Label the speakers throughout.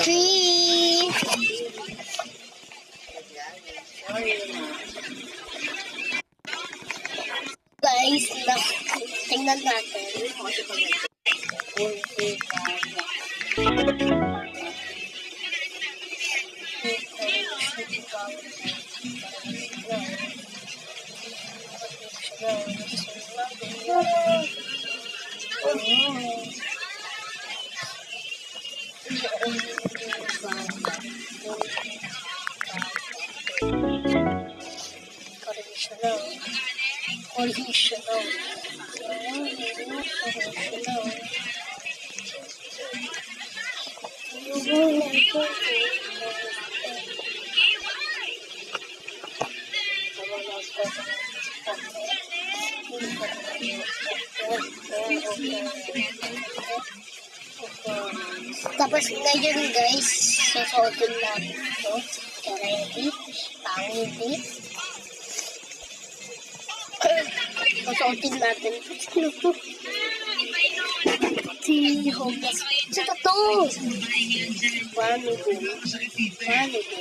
Speaker 1: Three. Guys, tingnan natin. Original. Tapos ngayon guys, susuotin natin ito. Ready? Pangiti. Susuotin natin. Ano to? Si Homeless. Saka to! Paano to? Paano to?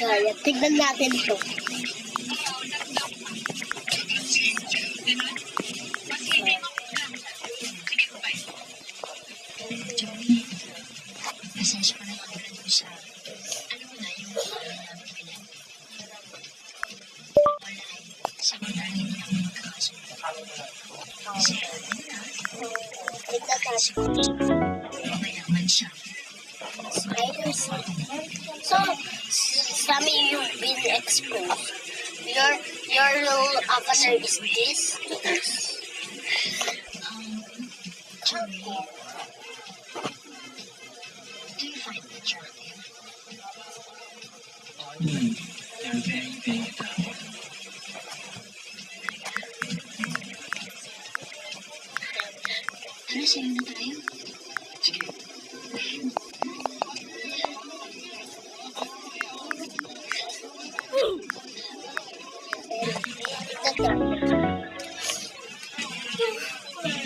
Speaker 1: Kaya, tignan natin ito.
Speaker 2: Pasensya ka na yung doon sa, ano mo na yung wala sa mga hindi namin magkakasunod. Kasi mayaman siya.
Speaker 1: So, Sammy, you've been exposed. Your role avatar is this.
Speaker 2: Joey, do you find me attractive?
Speaker 3: You're very, very attractive.
Speaker 2: Tara, sa'yo na tayo.
Speaker 3: Sige.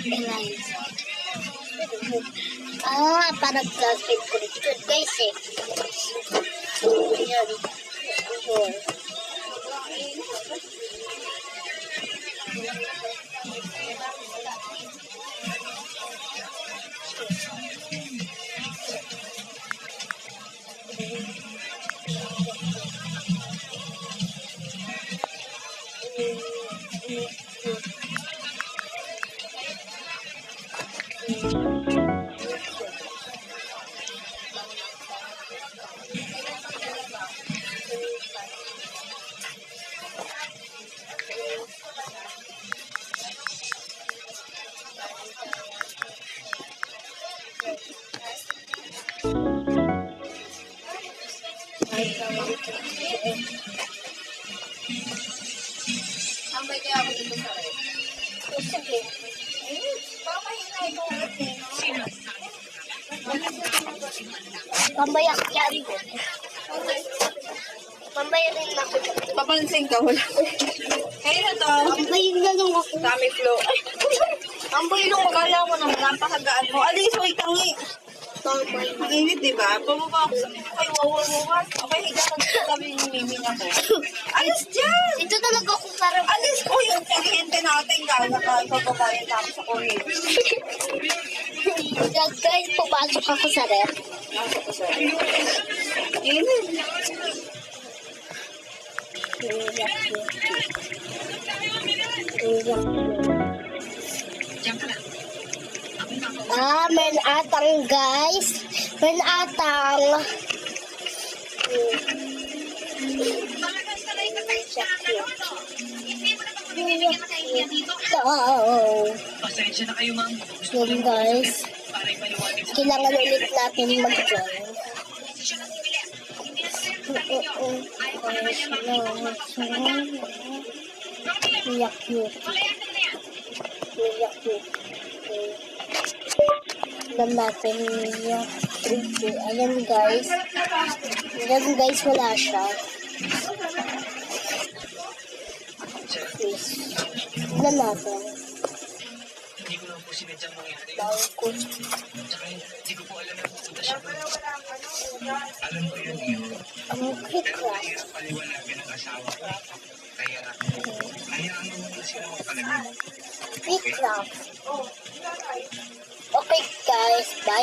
Speaker 1: Eliza. Parang classmate ko dito guys eh. Ayan.
Speaker 4: Tambay kaya ako dito sa rin.
Speaker 1: Sige. Pambayak yan. Pambayak rin ako.
Speaker 4: Papansin ka, wala. Kaya na to.
Speaker 1: Pambayin na lang ako.
Speaker 4: Dami flow. Ang bulong magala mo naman, napakagaan mo. Alis, wait, tangi.
Speaker 1: Pambayin.
Speaker 4: Ang init, diba? Pababa ako sa kay wawas. Okay, higa ka dito kami yung miming ako. Alis dyan!
Speaker 1: Ito talaga ako parang...
Speaker 4: Alis ko yung kliyente natin, gala ka. Ipagbabayan namin sa kurin.
Speaker 1: Guys, pumasok ako sa ref.
Speaker 4: Nasa ko sa init.
Speaker 2: Diyan ka lang.
Speaker 1: Men atang guys. Men atang.
Speaker 3: Pasensya na kayo, ma'am.
Speaker 1: Yun guys. Kailangan ulit natin mag-join. Iyak yun. Iyak yun. Tignan natin iyak. Ayan guys. Ayan guys, wala siya. Please. Tignan natin.
Speaker 3: Hindi ko lang po sinadyang mangyari.
Speaker 1: Bawal ko.
Speaker 3: Tsaka hindi ko po alam na pupunta siya doon. Alam ko yun, Iyo.
Speaker 1: Ang quick
Speaker 3: Pero
Speaker 1: lang.
Speaker 3: mahirap paliwanagin ang asawa ko. Kaya, hayaan mo muna sila magpalamig.
Speaker 1: Quick lang. Okay guys, bye.